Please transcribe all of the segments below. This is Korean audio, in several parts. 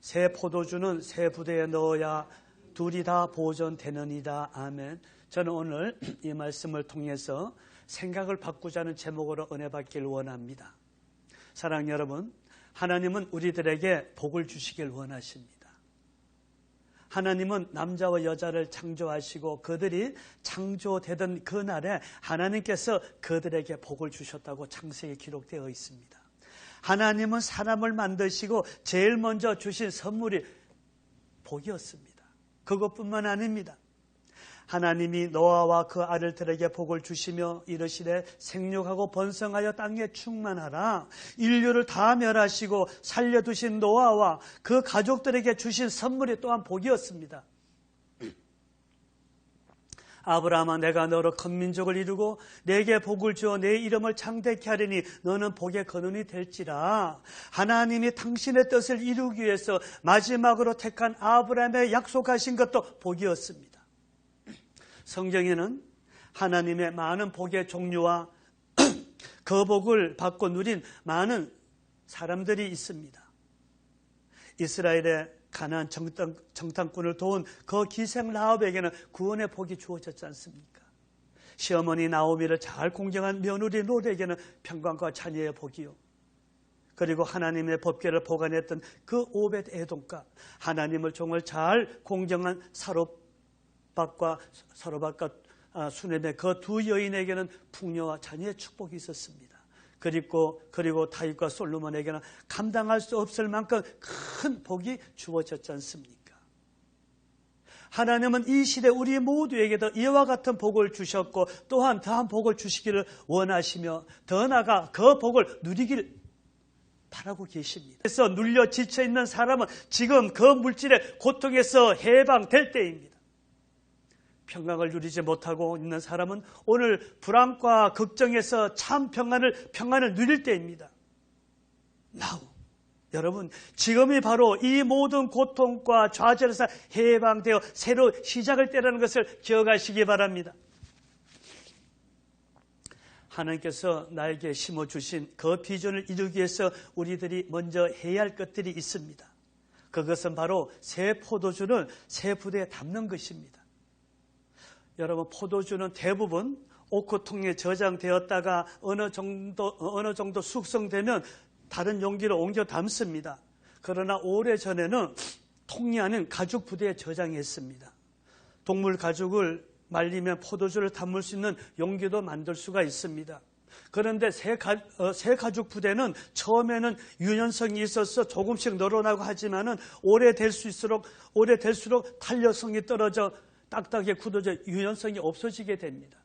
새 포도주는 새 부대에 넣어야 둘이 다 보존되느니라. 아멘. 저는 오늘 이 말씀을 통해서 생각을 바꾸자는 제목으로 은혜 받기를 원합니다. 사랑하는 여러분, 하나님은 우리들에게 복을 주시길 원하십니다. 하나님은 남자와 여자를 창조하시고 그들이 창조되던 그날에 하나님께서 그들에게 복을 주셨다고 창세기에 기록되어 있습니다. 하나님은 사람을 만드시고 제일 먼저 주신 선물이 복이었습니다. 그것뿐만 아닙니다. 하나님이 노아와 그 아들들에게 복을 주시며 이르시되 생육하고 번성하여 땅에 충만하라. 인류를 다 멸하시고 살려두신 노아와 그 가족들에게 주신 선물이 또한 복이었습니다. 아브라함아, 내가 너로 큰 민족을 이루고 내게 복을 주어 내 이름을 창대케 하리니 너는 복의 근원이 될지라. 하나님이 당신의 뜻을 이루기 위해서 마지막으로 택한 아브라함에 약속하신 것도 복이었습니다. 성경에는 하나님의 많은 복의 종류와 그 복을 받고 누린 많은 사람들이 있습니다. 이스라엘의 가나안 정탐꾼을 도운 그 기생 라합에게는 구원의 복이 주어졌지 않습니까? 시어머니 나오미를 잘 공경한 며느리 롯에게는 평강과 자녀의 복이요. 그리고 하나님의 법궤를 보관했던 그 오벳 에돔과 하나님을 종을 잘 공경한 사로박과 수넴의 그 두 여인에게는 풍요와 자녀의 축복이 있었습니다. 그리고 다윗과 솔로몬에게는 감당할 수 없을 만큼 큰 복이 주어졌지 않습니까? 하나님은 이 시대 우리 모두에게도 이와 같은 복을 주셨고 또한 더한 복을 주시기를 원하시며 더 나아가 그 복을 누리길 바라고 계십니다. 그래서 눌려 지쳐있는 사람은 지금 그 물질의 고통에서 해방될 때입니다. 평강을 누리지 못하고 있는 사람은 오늘 불안과 걱정에서 참 평안을 누릴 때입니다. Now. 여러분, 지금이 바로 이 모든 고통과 좌절에서 해방되어 새로 시작할 때라는 것을 기억하시기 바랍니다. 하나님께서 나에게 심어주신 그 비전을 이루기 위해서 우리들이 먼저 해야 할 것들이 있습니다. 그것은 바로 새 포도주를 새 부대에 담는 것입니다. 여러분, 포도주는 대부분 오크통에 저장되었다가 어느 정도 숙성되면 다른 용기로 옮겨 담습니다. 그러나 오래전에는 통이 아닌 가죽 부대에 저장했습니다. 동물 가죽을 말리면 포도주를 담을 수 있는 용기도 만들 수가 있습니다. 그런데 새 가죽 부대는 처음에는 유연성이 있어서 조금씩 늘어나고 하지만은 오래될수록 탄력성이 떨어져 딱딱하게 굳어져 유연성이 없어지게 됩니다.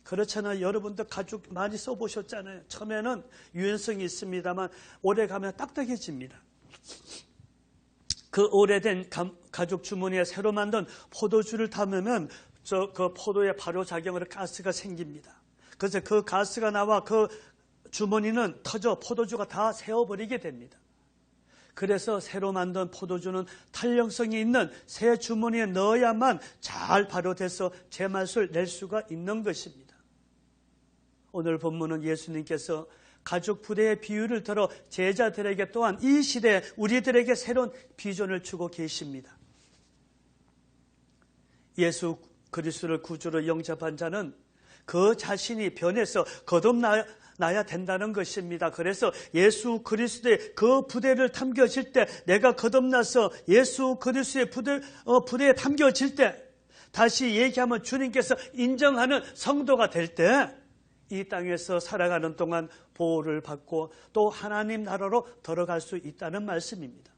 그렇잖아요. 여러분도 가죽 많이 써보셨잖아요. 처음에는 유연성이 있습니다만 오래 가면 딱딱해집니다. 그 오래된 가죽 주머니에 새로 만든 포도주를 담으면 그 포도의 발효작용으로 가스가 생깁니다. 그래서 그 가스가 나와 그 주머니는 터져 포도주가 다 새어버리게 됩니다. 그래서 새로 만든 포도주는 탄력성이 있는 새 주머니에 넣어야만 잘 발효돼서 제맛을 낼 수가 있는 것입니다. 오늘 본문은 예수님께서 가죽 부대의 비유를 들어 제자들에게 또한 이 시대에 우리들에게 새로운 비전을 주고 계십니다. 예수 그리스도를 구주로 영접한 자는 그 자신이 변해서 거듭나야 된다는 것입니다. 그래서 예수 그리스도의 그 부대를 담겨질 때, 내가 거듭나서 예수 그리스도의 부대에 담겨질 때, 다시 얘기하면 주님께서 인정하는 성도가 될 때 이 땅에서 살아가는 동안 보호를 받고 또 하나님 나라로 들어갈 수 있다는 말씀입니다.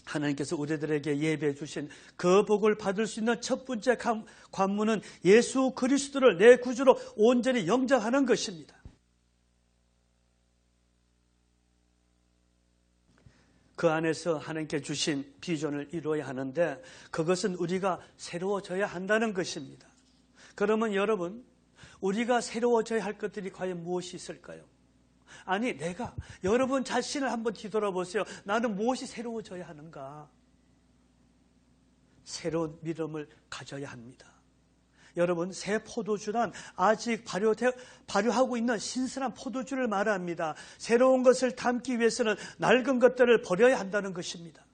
하나님께서 우리들에게 예배해 주신 그 복을 받을 수 있는 첫 번째 관문은 예수 그리스도를 내 구주로 온전히 영접하는 것입니다. 그 안에서 하나님께 주신 비전을 이루어야 하는데 그것은 우리가 새로워져야 한다는 것입니다. 그러면 여러분, 우리가 새로워져야 할 것들이 과연 무엇이 있을까요? 아니, 여러분 자신을 한번 뒤돌아보세요. 나는 무엇이 새로워져야 하는가? 새로운 믿음을 가져야 합니다. 여러분, 새 포도주란 아직 발효하고 있는 신선한 포도주를 말합니다. 새로운 것을 담기 위해서는 낡은 것들을 버려야 한다는 것입니다.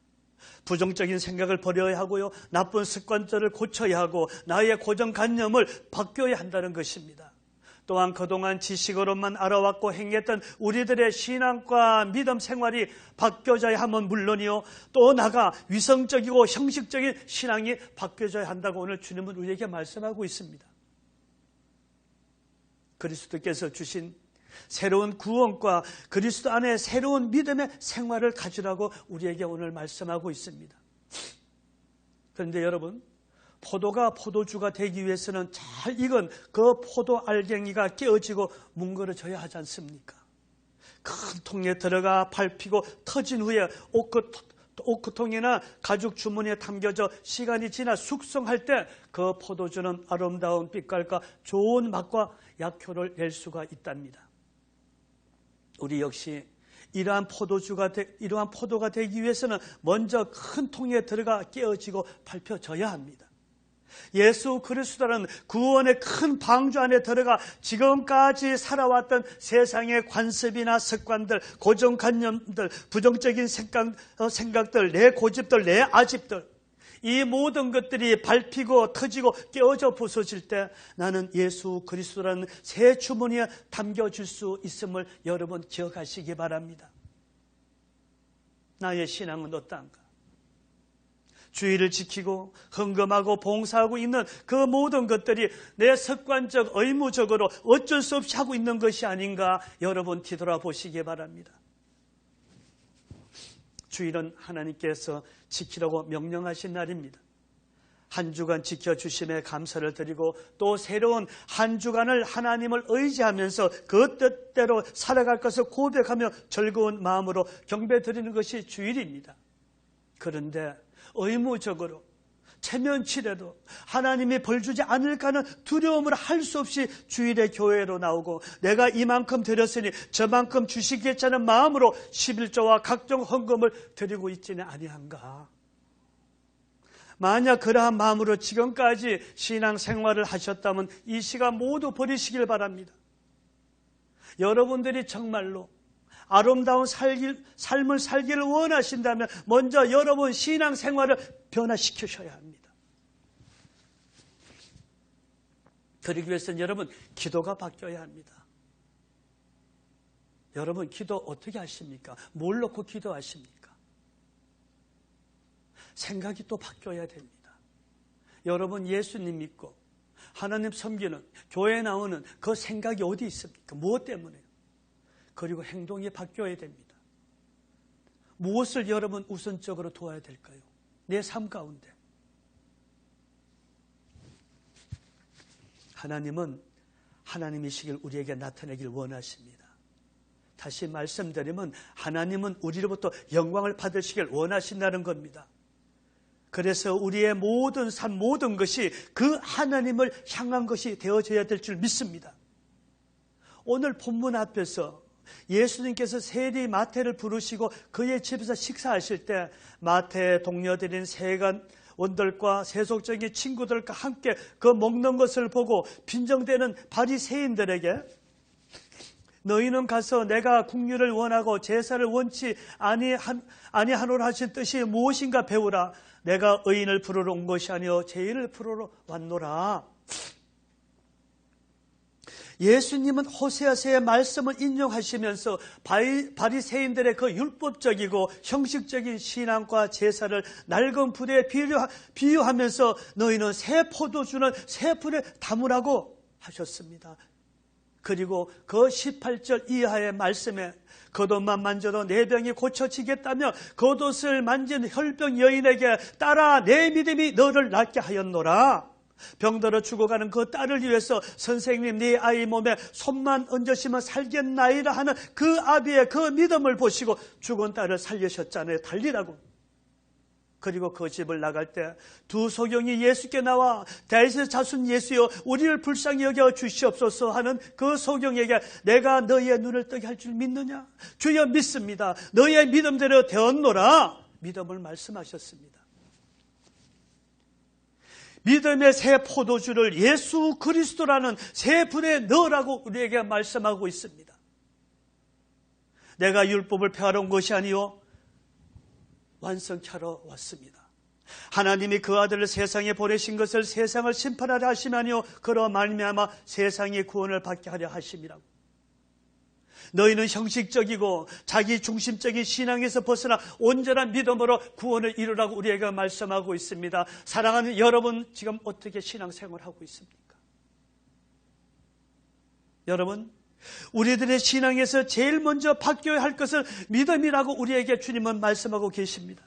부정적인 생각을 버려야 하고요, 나쁜 습관들을 고쳐야 하고 나의 고정관념을 바뀌어야 한다는 것입니다. 또한 그동안 지식으로만 알아왔고 행했던 우리들의 신앙과 믿음 생활이 바뀌어져야 하면 물론이요, 또 나아가 위성적이고 형식적인 신앙이 바뀌어져야 한다고 오늘 주님은 우리에게 말씀하고 있습니다. 그리스도께서 주신 새로운 구원과 그리스도 안에 새로운 믿음의 생활을 가지라고 우리에게 오늘 말씀하고 있습니다. 그런데 여러분, 포도가 포도주가 되기 위해서는 잘 익은 그 포도 알갱이가 깨어지고 뭉그러져야 하지 않습니까? 큰 통에 들어가 밟히고 터진 후에 오크통이나 가죽 주머니에 담겨져 시간이 지나 숙성할 때 그 포도주는 아름다운 빛깔과 좋은 맛과 약효를 낼 수가 있답니다. 우리 역시 이러한 포도가 되기 위해서는 먼저 큰 통에 들어가 깨어지고 밟혀져야 합니다. 예수 그리스도는 구원의 큰 방주 안에 들어가 지금까지 살아왔던 세상의 관습이나 습관들, 고정관념들, 부정적인 생각들, 내 고집들, 내 아집들, 이 모든 것들이 밟히고 터지고 깨어져 부서질 때 나는 예수 그리스도라는 새 주머니에 담겨질 수 있음을 여러분 기억하시기 바랍니다. 나의 신앙은 어떠한가? 주의를 지키고 헌금하고 봉사하고 있는 그 모든 것들이 내 습관적 의무적으로 어쩔 수 없이 하고 있는 것이 아닌가 여러분 뒤돌아보시기 바랍니다. 주일은 하나님께서 지키라고 명령하신 날입니다. 한 주간 지켜주심에 감사를 드리고 또 새로운 한 주간을 하나님을 의지하면서 그 뜻대로 살아갈 것을 고백하며 즐거운 마음으로 경배드리는 것이 주일입니다. 그런데 의무적으로 체면치레도 하나님이 벌 주지 않을까 하는 두려움을 할 수 없이 주일에 교회로 나오고 내가 이만큼 드렸으니 저만큼 주시겠다는 마음으로 11조와 각종 헌금을 드리고 있지는 아니한가. 만약 그러한 마음으로 지금까지 신앙생활을 하셨다면 이 시간 모두 버리시길 바랍니다. 여러분들이 정말로 아름다운 삶을 살기를 원하신다면 먼저 여러분 신앙생활을 변화시키셔야 합니다. 그러기 위해서는 여러분 기도가 바뀌어야 합니다. 여러분 기도 어떻게 하십니까? 뭘 놓고 기도하십니까? 생각이 또 바뀌어야 됩니다. 여러분 예수님 믿고 하나님 섬기는 교회에 나오는 그 생각이 어디 있습니까? 무엇 때문에요? 그리고 행동이 바뀌어야 됩니다. 무엇을 여러분 우선적으로 도와야 될까요? 내 삶 가운데. 하나님은 하나님이시길 우리에게 나타내길 원하십니다. 다시 말씀드리면 하나님은 우리로부터 영광을 받으시길 원하신다는 겁니다. 그래서 우리의 모든 삶, 모든 것이 그 하나님을 향한 것이 되어져야 될 줄 믿습니다. 오늘 본문 앞에서 예수님께서 세리 마태를 부르시고 그의 집에서 식사하실 때 마태의 동료들인 세간원들과 세속적인 친구들과 함께 그 먹는 것을 보고 빈정대는 바리새인들에게 너희는 가서 내가 국류를 원하고 제사를 원치 아니하노라 하신 뜻이 무엇인가 배우라. 내가 의인을 부르러 온 것이 아니요 죄인을 부르러 왔노라. 예수님은 호세아서의 말씀을 인용하시면서 바리새인들의 그 율법적이고 형식적인 신앙과 제사를 낡은 부대에 비유하면서 너희는 새 포도주는 새 풀에 담으라고 하셨습니다. 그리고 그 18절 이하의 말씀에 겉옷만 만져도 내 병이 고쳐지겠다며 겉옷을 만진 혈병 여인에게 딸아 내 믿음이 너를 낫게 하였노라. 병들어 죽어가는 그 딸을 위해서 선생님 네 아이 몸에 손만 얹으시면 살겠나이다 하는 그 아비의 그 믿음을 보시고 죽은 딸을 살리셨잖아요. 달리라고. 그리고 그 집을 나갈 때 두 소경이 예수께 나와 다윗의 자손 예수여 우리를 불쌍히 여겨 주시옵소서 하는 그 소경에게 내가 너희의 눈을 뜨게 할 줄 믿느냐? 주여 믿습니다. 너희의 믿음대로 되었노라. 믿음을 말씀하셨습니다. 믿음의 새 포도주를 예수 그리스도라는 새 분에 넣으라고 우리에게 말씀하고 있습니다. 내가 율법을 폐하러 온 것이 아니요 완성케 하러 왔습니다. 하나님이 그 아들을 세상에 보내신 것을 세상을 심판하려 하심이 아니요 그로 말미암아 세상의 구원을 받게 하려 하심이라고. 너희는 형식적이고 자기 중심적인 신앙에서 벗어나 온전한 믿음으로 구원을 이루라고 우리에게 말씀하고 있습니다. 사랑하는 여러분, 지금 어떻게 신앙생활하고 있습니까? 여러분, 우리들의 신앙에서 제일 먼저 바뀌어야 할 것은 믿음이라고 우리에게 주님은 말씀하고 계십니다.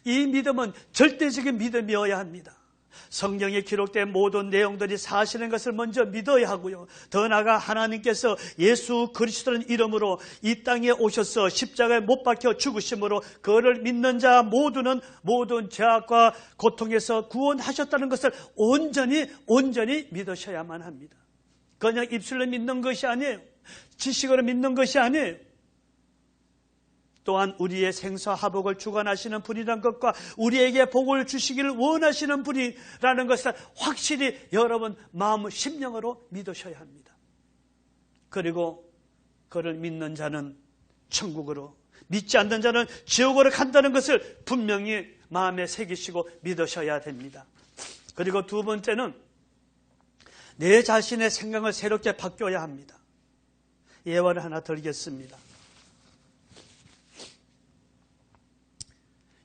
이 믿음은 절대적인 믿음이어야 합니다. 성경에 기록된 모든 내용들이 사실인 것을 먼저 믿어야 하고요. 더 나아가 하나님께서 예수 그리스도라는 이름으로 이 땅에 오셔서 십자가에 못 박혀 죽으심으로 그를 믿는 자 모두는 모든 죄악과 고통에서 구원하셨다는 것을 온전히 믿으셔야만 합니다. 그냥 입술로 믿는 것이 아니에요. 지식으로 믿는 것이 아니에요. 또한 우리의 생사화복을 주관하시는 분이라는 것과 우리에게 복을 주시기를 원하시는 분이라는 것을 확실히 여러분 마음 심령으로 믿으셔야 합니다. 그리고 그를 믿는 자는 천국으로, 믿지 않는 자는 지옥으로 간다는 것을 분명히 마음에 새기시고 믿으셔야 됩니다. 그리고 두 번째는 내 자신의 생각을 새롭게 바뀌어야 합니다. 예화를 하나 들겠습니다.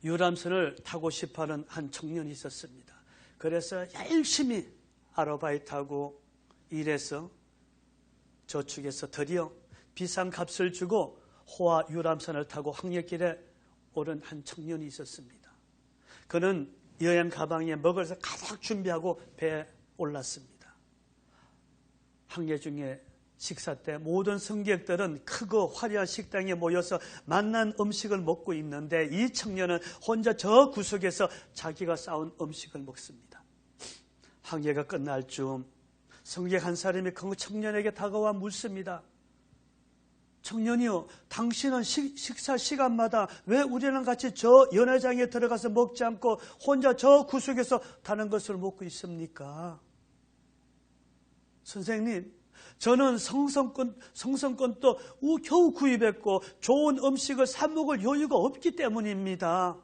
유람선을 타고 싶어하는 한 청년이 있었습니다. 그래서 열심히 아르바이트하고 일해서 저축해서 드디어 비싼 값을 주고 호화 유람선을 타고 항해길에 오른 한 청년이 있었습니다. 그는 여행 가방에 먹을 것을 가득 준비하고 배에 올랐습니다. 항해 중에 식사 때 모든 승객들은 크고 화려한 식당에 모여서 맛난 음식을 먹고 있는데 이 청년은 혼자 저 구석에서 자기가 싸운 음식을 먹습니다. 항해가 끝날 즈음 승객 한 사람이 그 청년에게 다가와 묻습니다. 청년이요, 당신은 식사 시간마다 왜 우리랑 같이 저 연회장에 들어가서 먹지 않고 혼자 저 구석에서 다른 것을 먹고 있습니까? 선생님, 저는 성성권도 겨우 구입했고 좋은 음식을 사 먹을 여유가 없기 때문입니다.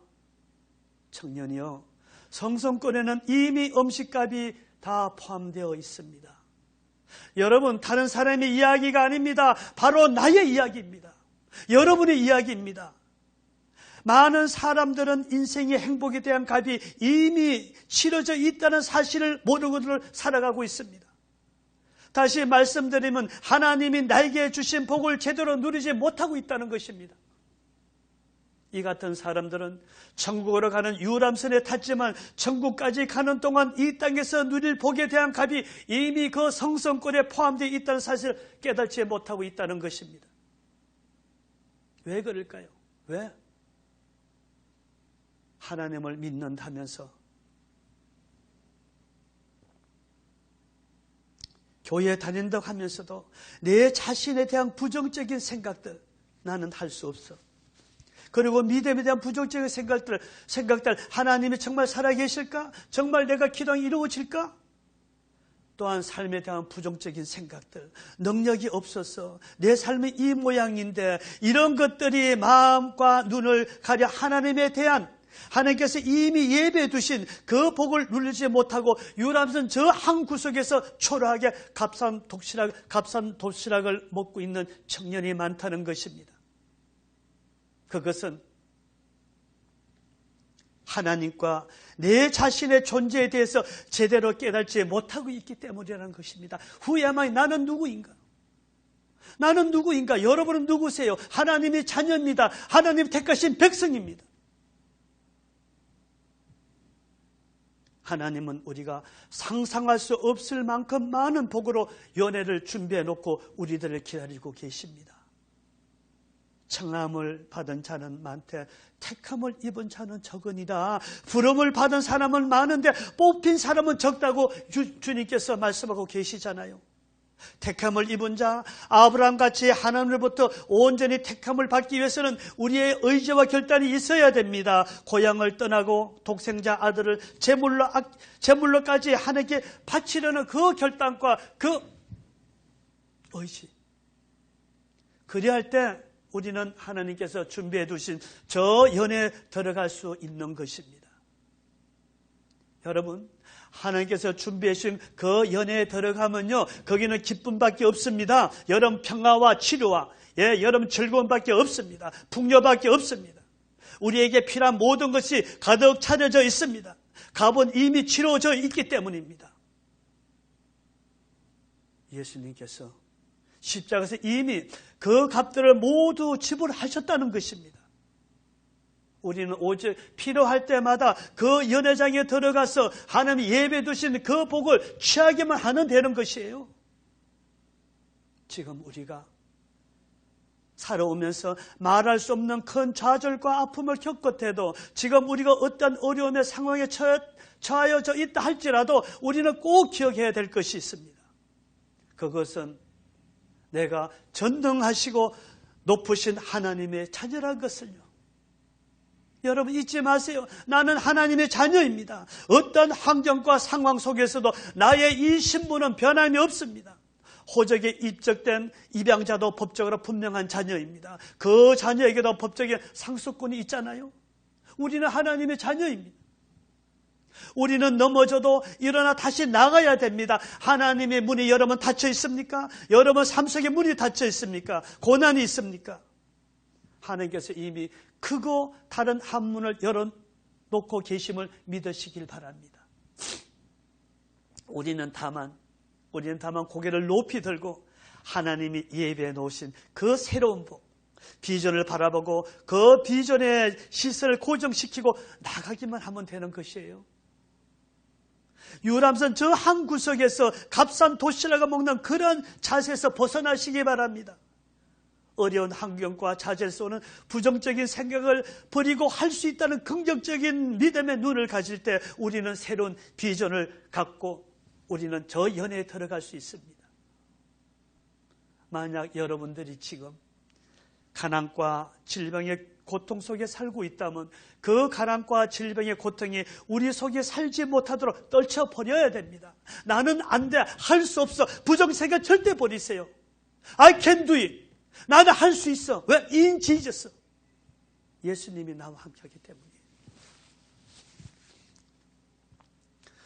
청년이요, 성성권에는 이미 음식값이 다 포함되어 있습니다. 여러분, 다른 사람의 이야기가 아닙니다. 바로 나의 이야기입니다. 여러분의 이야기입니다. 많은 사람들은 인생의 행복에 대한 값이 이미 치러져 있다는 사실을 모르고 살아가고 있습니다. 다시 말씀드리면 하나님이 나에게 주신 복을 제대로 누리지 못하고 있다는 것입니다. 이 같은 사람들은 천국으로 가는 유람선에 탔지만 천국까지 가는 동안 이 땅에서 누릴 복에 대한 값이 이미 그 성성권에 포함되어 있다는 사실을 깨닫지 못하고 있다는 것입니다. 왜 그럴까요? 왜? 하나님을 믿는다면서 교회 다닌다고 하면서도 내 자신에 대한 부정적인 생각들 나는 할 수 없어. 그리고 믿음에 대한 부정적인 생각들 하나님이 정말 살아계실까? 정말 내가 기도가 이루어질까? 또한 삶에 대한 부정적인 생각들, 능력이 없어서 내 삶이 이 모양인데 이런 것들이 마음과 눈을 가려 하나님에 대한 하나님께서 이미 예배해 두신 그 복을 누리지 못하고 유람선 저 한 구석에서 초라하게 값싼 도시락을 먹고 있는 청년이 많다는 것입니다. 그것은 하나님과 내 자신의 존재에 대해서 제대로 깨닫지 못하고 있기 때문이라는 것입니다. 후회하면 나는 누구인가? 나는 누구인가? 여러분은 누구세요? 하나님의 자녀입니다. 하나님 택하신 백성입니다. 하나님은 우리가 상상할 수 없을 만큼 많은 복으로 연회를 준비해 놓고 우리들을 기다리고 계십니다. 청함을 받은 자는 많되 택함을 입은 자는 적으니라. 부름을 받은 사람은 많은데 뽑힌 사람은 적다고 주님께서 말씀하고 계시잖아요. 택함을 입은 자, 아브라함같이 하나님으로부터 온전히 택함을 받기 위해서는 우리의 의지와 결단이 있어야 됩니다. 고향을 떠나고 독생자 아들을 제물로까지 하나님께 바치려는 그 결단과 그 의지. 그리할 때 우리는 하나님께서 준비해 두신 저 연회에 들어갈 수 있는 것입니다. 여러분, 하나님께서 준비해 주신 그 연회에 들어가면요, 거기는 기쁨밖에 없습니다. 여러분 평화와 치료와 여러분 즐거움밖에 없습니다. 풍요밖에 없습니다. 우리에게 필요한 모든 것이 가득 차려져 있습니다. 값은 이미 치러져 있기 때문입니다. 예수님께서 십자가에서 이미 그 값들을 모두 지불하셨다는 것입니다. 우리는 오직 필요할 때마다 그 연회장에 들어가서 하나님이 예배 두신 그 복을 취하기만 하면 되는 것이에요. 지금 우리가 살아오면서 말할 수 없는 큰 좌절과 아픔을 겪었대도, 지금 우리가 어떤 어려움의 상황에 처하여져 있다 할지라도 우리는 꼭 기억해야 될 것이 있습니다. 그것은 내가 전능하시고 높으신 하나님의 자녀란 것을요. 여러분 잊지 마세요. 나는 하나님의 자녀입니다. 어떤 환경과 상황 속에서도 나의 이 신분은 변함이 없습니다. 호적에 입적된 입양자도 법적으로 분명한 자녀입니다. 그 자녀에게도 법적인 상속권이 있잖아요. 우리는 하나님의 자녀입니다. 우리는 넘어져도 일어나 다시 나가야 됩니다. 하나님의 문이 여러분 닫혀 있습니까? 여러분 삶 속에 문이 닫혀 있습니까? 고난이 있습니까? 하나님께서 이미 크고 다른 한 문을 열어놓고 계심을 믿으시길 바랍니다. 우리는 다만 고개를 높이 들고 하나님이 예배해 놓으신 그 새로운 복, 비전을 바라보고 그 비전의 시선을 고정시키고 나가기만 하면 되는 것이에요. 유람선 저 한 구석에서 값싼 도시락을 먹는 그런 자세에서 벗어나시기 바랍니다. 어려운 환경과 자질 속는 부정적인 생각을 버리고 할 수 있다는 긍정적인 믿음의 눈을 가질 때 우리는 새로운 비전을 갖고 우리는 저 연회에 들어갈 수 있습니다. 만약 여러분들이 지금 가난과 질병의 고통 속에 살고 있다면 그 가난과 질병의 고통이 우리 속에 살지 못하도록 떨쳐버려야 됩니다. 나는 안 돼, 할 수 없어, 부정생각 절대 버리세요. I can do it. 나는 할 수 있어. 왜? In Jesus. 예수님이 나와 함께하기 때문이에요.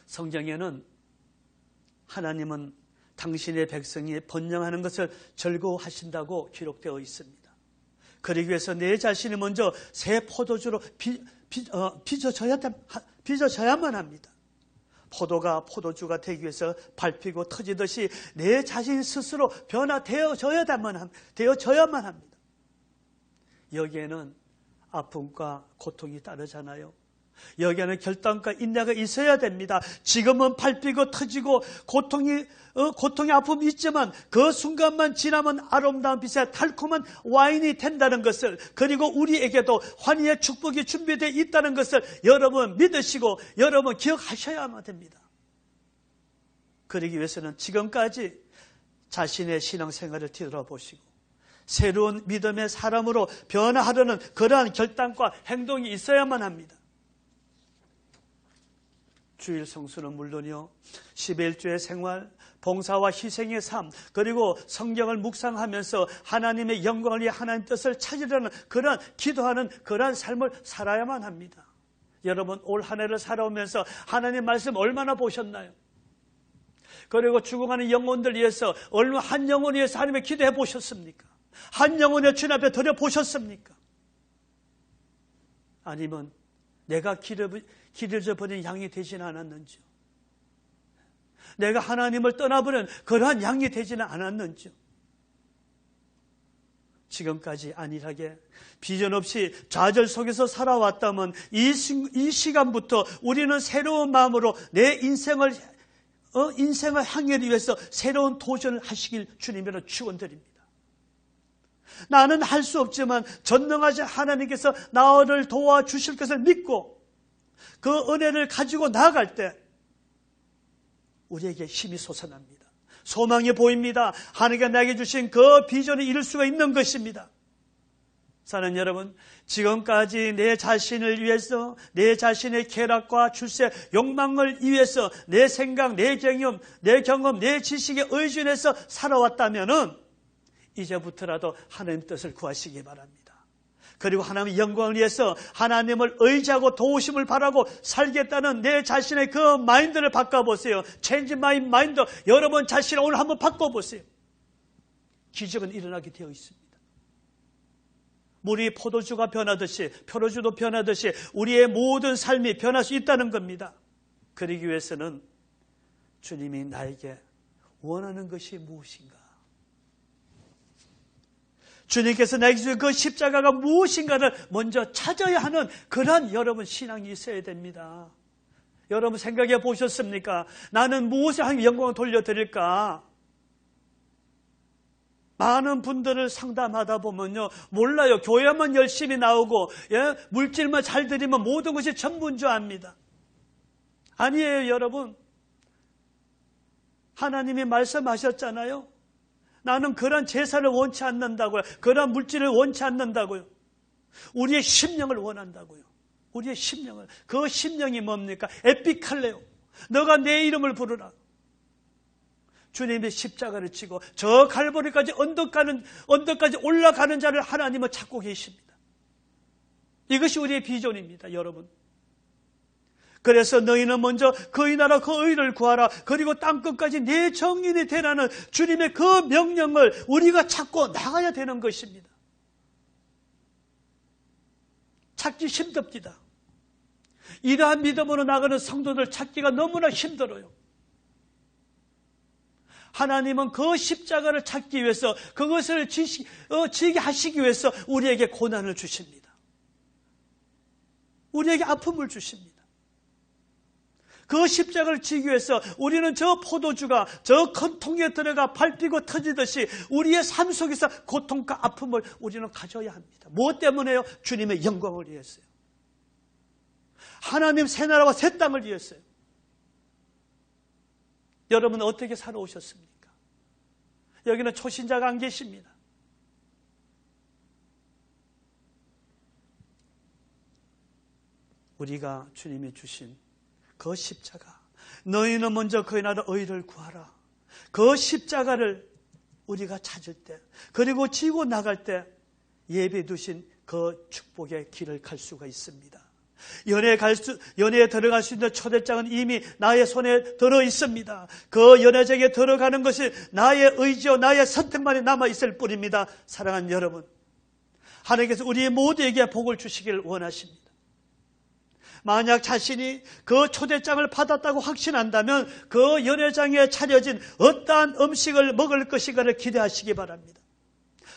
성경에는 하나님은 당신의 백성이 번영하는 것을 즐거워하신다고 기록되어 있습니다. 그러기 위해서 내 자신이 먼저 새 포도주로 빚어져야만 합니다. 포도가 포도주가 되기 위해서 밟히고 터지듯이 내 자신 스스로 변화되어져야만 합니다. 여기에는 아픔과 고통이 따르잖아요. 여기에는 결단과 인내가 있어야 됩니다. 지금은 밟히고 터지고 고통의 아픔이 있지만 그 순간만 지나면 아름다운 빛의 달콤한 와인이 된다는 것을, 그리고 우리에게도 환희의 축복이 준비되어 있다는 것을 여러분 믿으시고 여러분 기억하셔야만 됩니다. 그러기 위해서는 지금까지 자신의 신앙생활을 뒤돌아보시고 새로운 믿음의 사람으로 변화하려는 그러한 결단과 행동이 있어야만 합니다. 주일 성수는 물론이요, 11주의 생활, 봉사와 희생의 삶, 그리고 성경을 묵상하면서 하나님의 영광을 위해 하나님 뜻을 찾으려는 그런 기도하는 그러한 삶을 살아야만 합니다. 여러분 올 한 해를 살아오면서 하나님 말씀 얼마나 보셨나요? 그리고 죽어가는 영혼들 위해서 얼마 한 영혼 위해서 하나님의 기도해 보셨습니까? 한 영혼의 주님 앞에 드려 보셨습니까? 아니면 내가 길어져 버린 양이 되지는 않았는지요? 내가 하나님을 떠나버린 그러한 양이 되지는 않았는지요? 지금까지 안일하게 비전 없이 좌절 속에서 살아왔다면 이 시간부터 우리는 새로운 마음으로 내 인생을 향하기 위해서 새로운 도전을 하시길 주님으로 축원드립니다. 나는 할 수 없지만 전능하신 하나님께서 나를 도와주실 것을 믿고 그 은혜를 가지고 나아갈 때 우리에게 힘이 솟아납니다. 소망이 보입니다. 하나님께 나에게 주신 그 비전을 이룰 수가 있는 것입니다. 사랑하는 여러분, 지금까지 내 자신을 위해서, 내 자신의 쾌락과 출세, 욕망을 위해서 내 생각, 내 경험, 내 지식에 의존해서 살아왔다면은 이제부터라도 하나님 뜻을 구하시기 바랍니다. 그리고 하나님의 영광을 위해서 하나님을 의지하고 도우심을 바라고 살겠다는 내 자신의 그 마인드를 바꿔보세요. Change my mind. 여러분 자신을 오늘 한번 바꿔보세요. 기적은 일어나게 되어 있습니다. 물이 포도주가 변하듯이, 포도주도 변하듯이 우리의 모든 삶이 변할 수 있다는 겁니다. 그러기 위해서는 주님이 나에게 원하는 것이 무엇인가? 주님께서 나에게 주신 그 십자가가 무엇인가를 먼저 찾아야 하는 그런 여러분 신앙이 있어야 됩니다. 여러분 생각해 보셨습니까? 나는 무엇에 하나님 영광을 돌려드릴까? 많은 분들을 상담하다 보면요, 몰라요. 교회만 열심히 나오고, 물질만 잘 드리면 모든 것이 전부인 줄 압니다. 아니에요, 여러분. 하나님이 말씀하셨잖아요. 나는 그런 제사를 원치 않는다고요. 그런 물질을 원치 않는다고요. 우리의 심령을 원한다고요. 우리의 심령을. 그 심령이 뭡니까? 에피칼레오. 너가 내 이름을 부르라. 주님의 십자가를 지고 저 갈보리까지 언덕까지 올라가는 자를 하나님은 찾고 계십니다. 이것이 우리의 비전입니다, 여러분. 그래서 너희는 먼저 그의 나라 그 의를 구하라. 그리고 땅끝까지 내 정인이 되라는 주님의 그 명령을 우리가 찾고 나가야 되는 것입니다. 찾기 힘듭니다. 이러한 믿음으로 나가는 성도들 찾기가 너무나 힘들어요. 하나님은 그 십자가를 찾기 위해서, 그것을 지게 하시기 위해서 우리에게 고난을 주십니다. 우리에게 아픔을 주십니다. 그 십자가를 지기 위해서 우리는 저 포도주가 저 큰 통에 들어가 밟히고 터지듯이 우리의 삶 속에서 고통과 아픔을 우리는 가져야 합니다. 무엇 때문에요? 주님의 영광을 위해서요. 하나님 새 나라와 새 땅을 위해서요. 여러분은 어떻게 살아오셨습니까? 여기는 초신자가 안 계십니다. 우리가 주님이 주신 그 십자가, 너희는 먼저 그의 나라 의를 구하라. 그 십자가를 우리가 찾을 때, 그리고 지고 나갈 때 예배 두신 그 축복의 길을 갈 수가 있습니다. 연회에 들어갈 수 있는 초대장은 이미 나의 손에 들어 있습니다. 그 연회장에 들어가는 것이 나의 의지요, 나의 선택만이 남아있을 뿐입니다. 사랑하는 여러분, 하나님께서 우리 모두에게 복을 주시길 원하십니다. 만약 자신이 그 초대장을 받았다고 확신한다면 그 연회장에 차려진 어떠한 음식을 먹을 것인가를 기대하시기 바랍니다.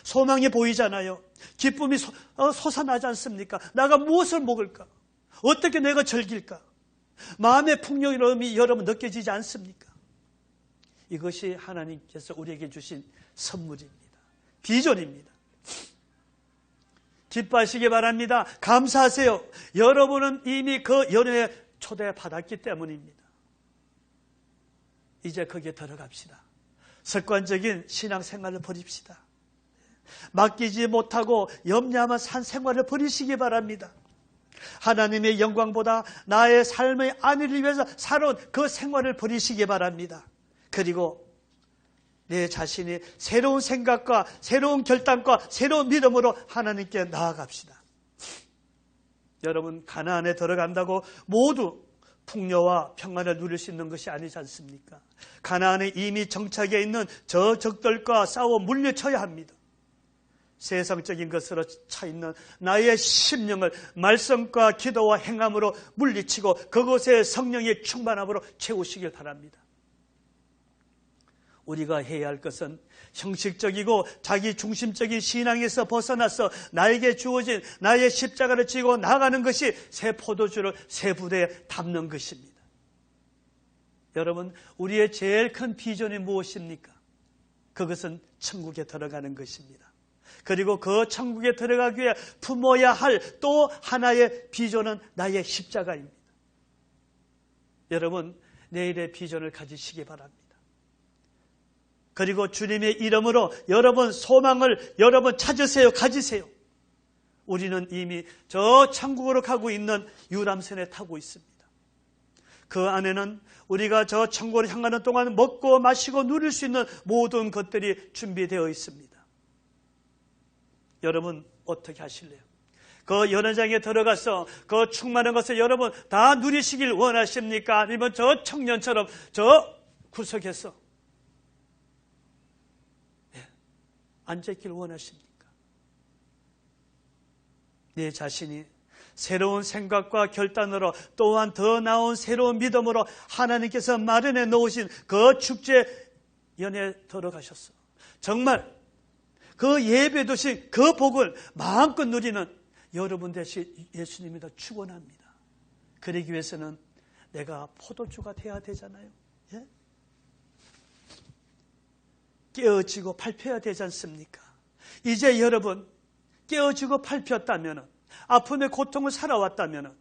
소망이 보이잖아요. 기쁨이 솟아나지 않습니까? 내가 무엇을 먹을까? 어떻게 내가 즐길까? 마음의 풍요로움이 여러분 느껴지지 않습니까? 이것이 하나님께서 우리에게 주신 선물입니다. 비전입니다. 기뻐하시기 바랍니다. 감사하세요. 여러분은 이미 그 연회에 초대받았기 때문입니다. 이제 거기에 들어갑시다. 습관적인 신앙생활을 버립시다. 맡기지 못하고 염려만 산 생활을 버리시기 바랍니다. 하나님의 영광보다 나의 삶의 안위를 위해서 살아온 그 생활을 버리시기 바랍니다. 그리고 내 자신이 새로운 생각과 새로운 결단과 새로운 믿음으로 하나님께 나아갑시다. 여러분, 가나안에 들어간다고 모두 풍요와 평안을 누릴 수 있는 것이 아니지 않습니까? 가나안에 이미 정착해 있는 저 적들과 싸워 물리쳐야 합니다. 세상적인 것으로 차있는 나의 심령을 말씀과 기도와 행함으로 물리치고 그곳에 성령의 충만함으로 채우시길 바랍니다. 우리가 해야 할 것은 형식적이고 자기 중심적인 신앙에서 벗어나서 나에게 주어진 나의 십자가를 지고 나가는 것이 새 포도주를 새 부대에 담는 것입니다. 여러분, 우리의 제일 큰 비전이 무엇입니까? 그것은 천국에 들어가는 것입니다. 그리고 그 천국에 들어가기 위해 품어야 할 또 하나의 비전은 나의 십자가입니다. 여러분, 내일의 비전을 가지시기 바랍니다. 그리고 주님의 이름으로 여러분 소망을 여러분 찾으세요. 가지세요. 우리는 이미 저 천국으로 가고 있는 유람선에 타고 있습니다. 그 안에는 우리가 저 천국을 향하는 동안 먹고 마시고 누릴 수 있는 모든 것들이 준비되어 있습니다. 여러분 어떻게 하실래요? 그 연회장에 들어가서 그 충만한 것을 여러분 다 누리시길 원하십니까? 아니면 저 청년처럼 저 구석에서 앉아있길 원하십니까? 내 자신이 새로운 생각과 결단으로 또한 더 나은 새로운 믿음으로 하나님께서 마련해 놓으신 그 축제 연회에 들어가셨어. 정말 그 예배 두신 그 복을 마음껏 누리는 여러분 되시 예수님이다 축원합니다. 그러기 위해서는 내가 포도주가 돼야 되잖아요. 예? 깨어지고 밟혀야 되지 않습니까? 이제 여러분 깨어지고 밟혔다면, 아픔의 고통을 살아왔다면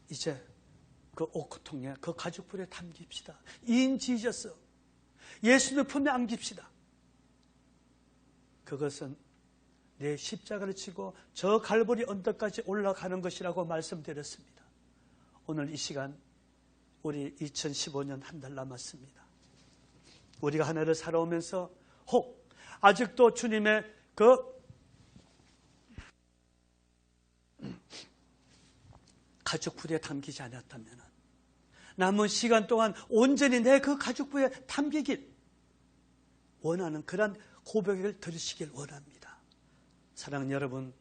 이제 그 오크통에 그 가죽불에 담깁시다. 인지졌어. 예수님 품에 안깁시다. 그것은 내 십자가를 지고 저 갈보리 언덕까지 올라가는 것이라고 말씀드렸습니다. 오늘 이 시간 우리 2015년 한 달 남았습니다. 우리가 한 해를 살아오면서 혹 아직도 주님의 그 가죽불에 담기지 않았다면 남은 시간 동안 온전히 내 그 가죽불에 담기길 원하는 그런 고백을 들으시길 원합니다. 사랑하는 여러분,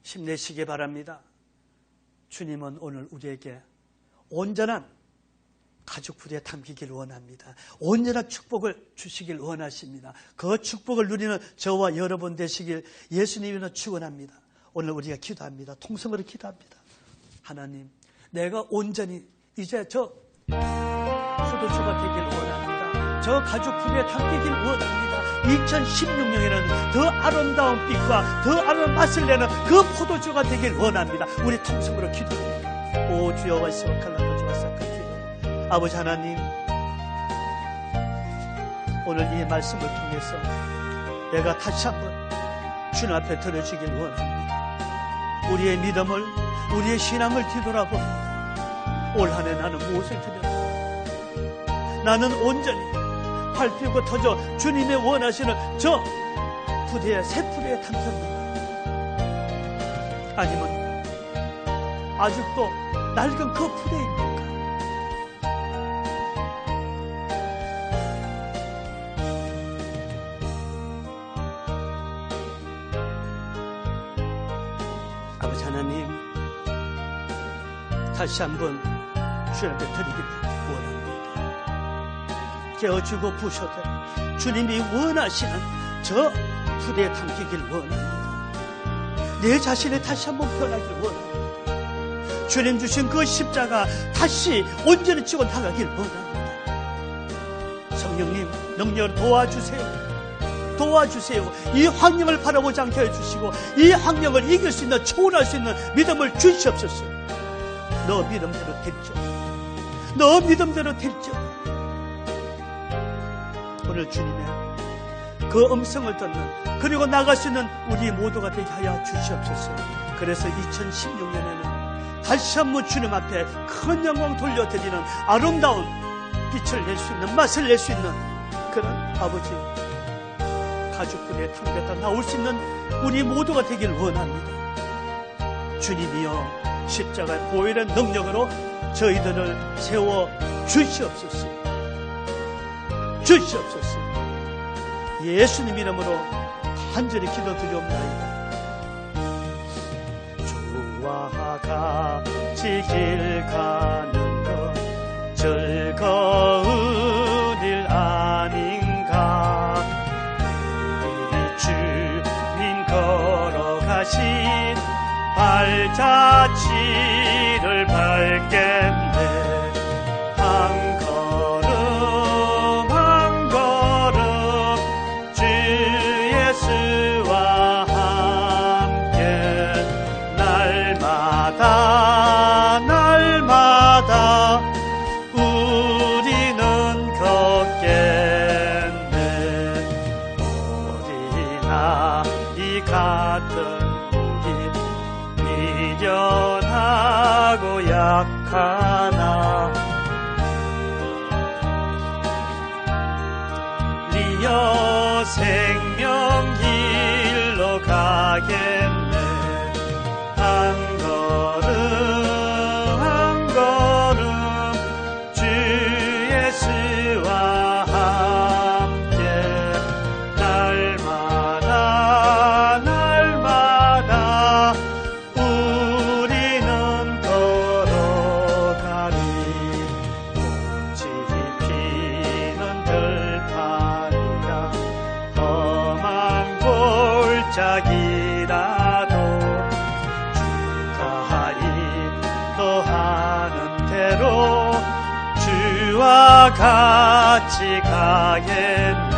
힘내시기 바랍니다. 주님은 오늘 우리에게 온전한 가죽불에 담기길 원합니다. 온전한 축복을 주시길 원하십니다. 그 축복을 누리는 저와 여러분 되시길 예수님이나 축원합니다. 오늘 우리가 기도합니다. 통성으로 기도합니다. 하나님, 내가 온전히 이제 저 포도주가 되길 원합니다. 저 가죽불에 담기길 원합니다. 2016년에는 더 아름다운 빛과 더 아름다운 맛을 내는 그 포도주가 되길 원합니다. 우리 통성으로 기도합니다. 오 주여 와시와 칼라가주와 사카키도 아버지 하나님, 오늘 이 말씀을 통해서 내가 다시 한번 주님 앞에 드려지길 원합니다. 우리의 믿음을, 우리의 신앙을 뒤돌아봅니다. 올 한 해 나는 무엇을 드렸습니까? 나는 온전히 밟히고 터져 주님의 원하시는 저 부대에, 새 부대에 담겼는가? 아니면 아직도 낡은 그 부대입니까? 아버지 하나님, 다시 한번 주님 앞에 드리길 원합니다. 깨어주고 부셔도 주님이 원하시는 저 부대에 담기길 원합니다. 내 자신을 다시 한번 변하길 원합니다. 주님 주신 그 십자가 다시 온전히 지고 나가길 원합니다. 성령님, 능력을 도와주세요. 이 환경을 바라보지 않게 해주시고 이 환경을 이길 수 있는, 초월할 수 있는 믿음을 주시옵소서. 너 믿음대로 될지어다. 너 믿음대로 될지어다. 오늘 주님의 그 음성을 듣는, 그리고 나갈 수 있는 우리 모두가 되게 하여 주시옵소서. 그래서 2016년에는 다시 한번 주님 앞에 큰 영광 돌려드리는 아름다운 빛을 낼 수 있는, 맛을 낼 수 있는 그런 아버지 가죽불에 담겼다 나올 수 있는 우리 모두가 되길 원합니다. 주님이여, 십자가의 보혈의 능력으로 저희들을 세워 주시옵소서. 예수님 이름으로 간절히 기도드리옵나이다. 주와 같이 길 가는 것 즐거운 일 아닌가. 이 주님 걸어가신 발자취를 밟겠네. 날마다 우리는 미련하고 약하나 리어 생명길로 가겠네. 한 걸음 한 걸음 주 예수와 함께 날마다 날마다 우리는 걸어가리. 꽃이 피는 들판이라 험한 골짜기라도 주가 인도하는 대로 주와 같이 가겠네.